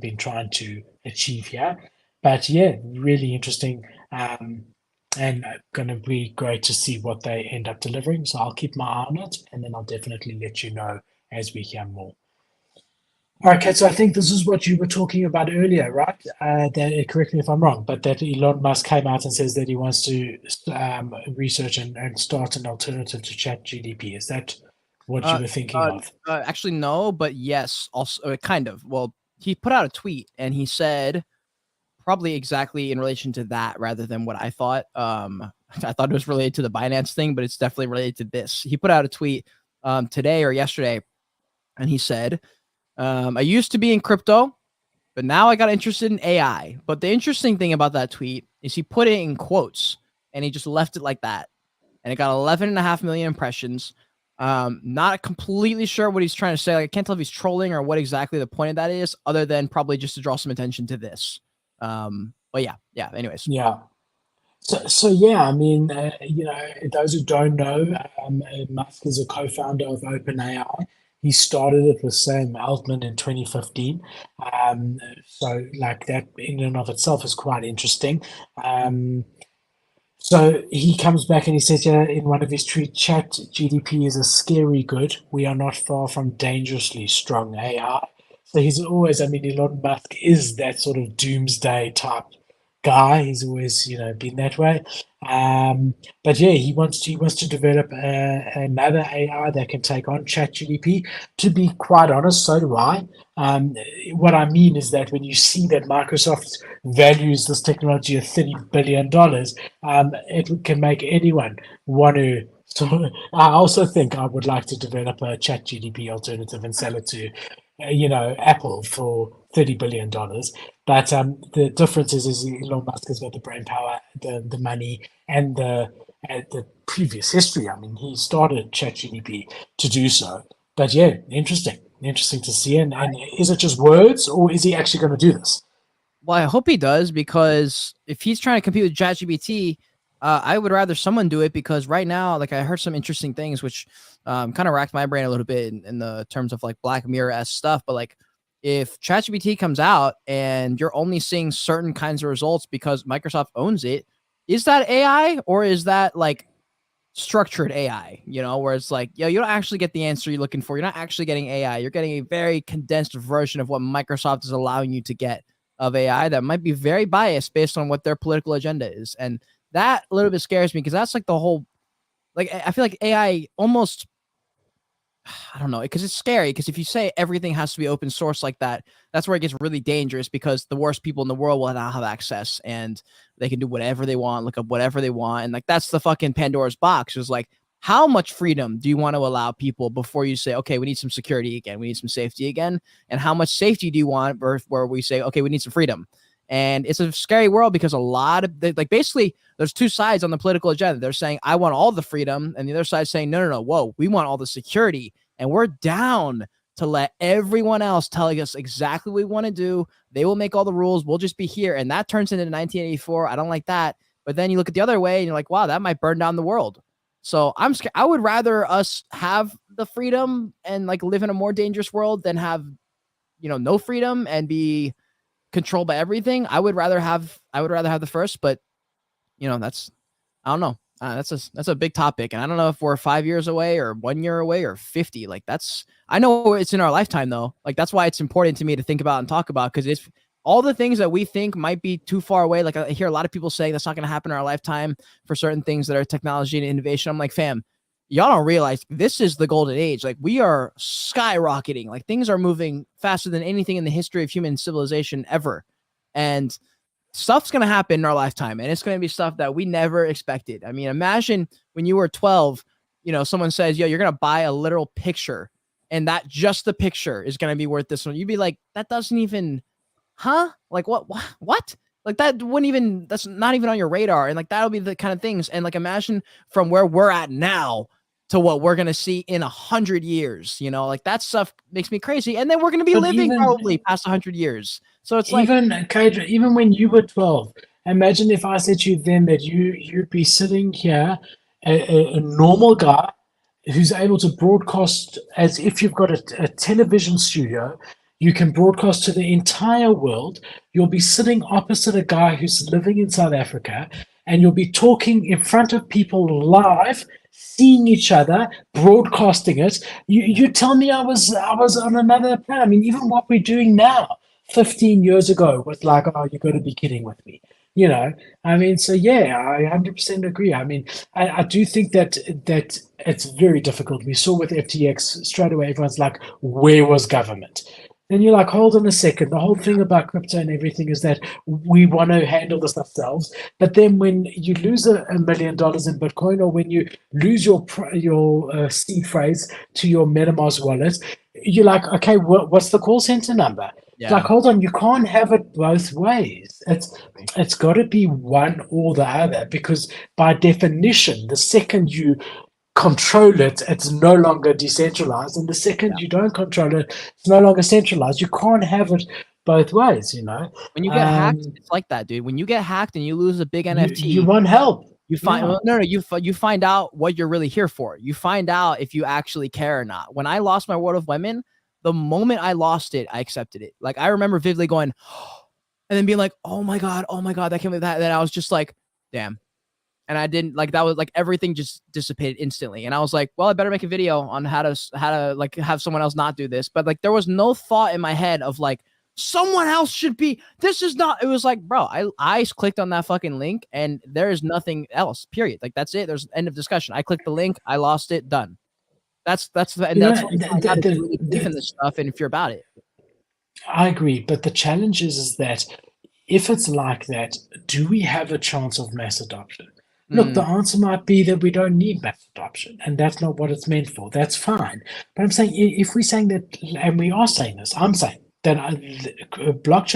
been trying to achieve here. But yeah, really interesting. And going to be great to see what they end up delivering. So I'll keep my eye on it, and then I'll definitely let you know as we hear more. All right, Kat, so I think this is what you were talking about earlier, right? That, correct me if I'm wrong, but that Elon Musk came out and says that he wants to research and start an alternative to ChatGPT. Is that what you Uh, were thinking of? Actually, no, but yes, also kind of. Well, he put out a tweet and he said probably exactly in relation to that rather than what I thought. I thought it was related to the Binance thing, but it's definitely related to this. He put out a tweet today or yesterday, and he said, "I used to be in crypto, but now I got interested in AI." But the interesting thing about that tweet is he put it in quotes and he just left it like that, and it got 11.5 million impressions. Not completely sure what he's trying to say. Like, I can't tell if he's trolling or what exactly the point of that is, other than probably just to draw some attention to this. But yeah. Anyways, Yeah. So yeah, I mean, those who don't know, Musk is a co-founder of OpenAI. He started it with Sam Altman in 2015. So like that in and of itself is quite interesting. Um, so he comes back and he says, yeah, in one of his tweets, Chat GDP is a scary good. We are not far from dangerously strong AI. So he's always, I mean, Elon Musk is that sort of doomsday type guy. He's always, been that way. But yeah, he wants to develop another AI that can take on ChatGPT. To be quite honest, so do I. Um, what I mean is that when you see that Microsoft values this technology at $30 billion, it can make anyone want to. So I also think I would like to develop a ChatGPT alternative and sell it to, Apple for $30 billion. But the difference is Elon Musk has got the brain power, the money, and the previous history. I mean, he started ChatGPT to do so. But yeah, interesting to see. And is it just words, or is he actually going to do this? well, I hope he does, because if he's trying to compete with ChatGPT, I would rather someone do it, because right now, like, I heard some interesting things which kind of racked my brain a little bit in the terms of like Black Mirror s stuff. But like, if ChatGPT comes out and you're only seeing certain kinds of results because Microsoft owns it, is that AI or is that like structured AI, where it's like, you don't actually get the answer you're looking for. You're not actually getting AI. You're getting a very condensed version of what Microsoft is allowing you to get of AI that might be very biased based on what their political agenda is. And that a little bit scares me, because that's like the whole, like, I feel like AI almost, I don't know, because it's scary. Because if you say everything has to be open source like that, that's where it gets really dangerous, because the worst people in the world will now have access and they can do whatever they want, look up whatever they want. And like, that's the fucking Pandora's box. Is like, how much freedom do you want to allow people before you say, okay, we need some security again, we need some safety again? And how much safety do you want where we say, okay, we need some freedom? And it's a scary world, because a lot of like, basically there's two sides on the political agenda. They're saying, I want all the freedom, and the other side saying, no, whoa, we want all the security, and we're down to let everyone else tell us exactly what we want to do. They will make all the rules. We'll just be here. And that turns into 1984. I don't like that. But then you look at the other way and you're like, wow, that might burn down the world. So I'm scared. I would rather us have the freedom and like live in a more dangerous world than have, no freedom and be controlled by everything. I would rather have the first, but that's, I don't know. That's a big topic, and I don't know if we're 5 years away or 1 year away or 50. Like, that's, I know it's in our lifetime though. Like, that's why it's important to me to think about and talk about, because if all the things that we think might be too far away, like I hear a lot of people saying that's not going to happen in our lifetime for certain things that are technology and innovation. I'm like, fam, y'all don't realize this is the golden age. Like, we are skyrocketing. Like, things are moving faster than anything in the history of human civilization ever, and stuff's going to happen in our lifetime, and it's going to be stuff that we never expected. I mean, imagine when you were 12, someone says, yo, you're going to buy a literal picture, and that just the picture is going to be worth this one. You'd be like, that doesn't even, huh? Like, what? Like, that wouldn't even, that's not even on your radar. And like, that'll be the kind of things. And like, imagine from where we're at now to what we're going to see in 100 years, like that stuff makes me crazy. And then we're going to be But living probably past 100 years. So it's like, even Kadra, even when you were 12, imagine if I said to you then that you'd be sitting here, a normal guy who's able to broadcast as if you've got a television studio. You can broadcast to the entire world. You'll be sitting opposite a guy who's living in South Africa, and you'll be talking in front of people live, seeing each other, broadcasting it. You tell me I was on another planet. I mean, even what we're doing now, 15 years ago, was like, oh, you got to be kidding with me. You know, I mean, so yeah, I 100% agree. I mean, I do think that it's very difficult. We saw with FTX straight away, everyone's like, where was government? Then you're like, hold on a second. The whole thing about crypto and everything is that we want to handle this ourselves. But then when you lose $1 million in Bitcoin, or when you lose your seed phrase to your MetaMask wallet, you're like, okay, what's the call center number? It's like, Yeah. hold on, you can't have it both ways. It's got to be one or the other, because by definition, the second you control it, it's no longer decentralized. And the second Yeah. you don't control it, it's no longer centralized. You can't have it both ways, you know. When you get hacked, Um, it's like that, dude. When you get hacked and you lose a big you NFT, want help. you find Yeah. well, no, no, you find out what you're really here for. You find out if you actually care or not. When I lost my World of Women, the moment I lost it, I accepted it. Like I remember vividly going, and then being like, oh my god, that can't be that. Then I was just like, damn. And I didn't like that was like everything just dissipated instantly. And I was like, well, I better make a video on how to like have someone else not do this. But like there was no thought in my head of like someone else should be. This is not. It was like, bro, I clicked on that fucking link and there is nothing else. Period. Like that's it. There's end of discussion. I clicked the link. I lost it. Done. And You that's know, when you find out if you really believe in this stuff and if you're about it. I agree. But the challenge is that if it's like that, do we have a chance of mass adoption? Look, the Mm, answer might be that we don't need mass adoption, and that's not what it's meant for. That's fine. But I'm saying, if we're saying that, and we are saying this, I'm saying that blockchain